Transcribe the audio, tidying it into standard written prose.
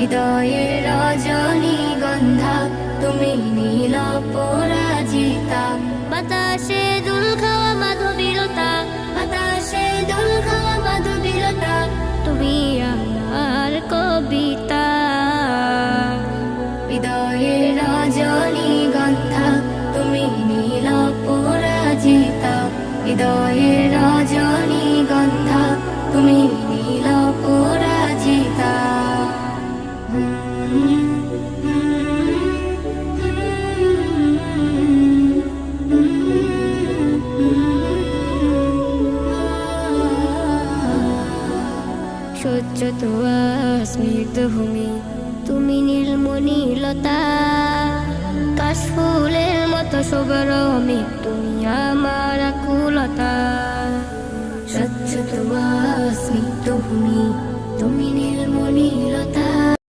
হৃদয়ের রজনীগন্ধা তুমি নীল পরাজিতা। বাতাসে দুল খাওয়া মাধবীলতা, বাতাসে দুল খাওয়া মাধবীলতা, তুমি আমার কবিতা। হৃদয়ের রজনীগন্ধা তুমি নীল পরাজিতা। হৃদয়ের রজনীগন্ধা তুমি নীল পরাজিতা। সহ্য তোয়া স্নিগ্ধ ভূমি তুমি নীলমণিলতা। কাশফুলের মতো শোভরমে তুমি আমার আকুলতা। স্বচ্ছ তোয়া স্নিগ্ধ ভূমি তুমি নীলমণিলতা।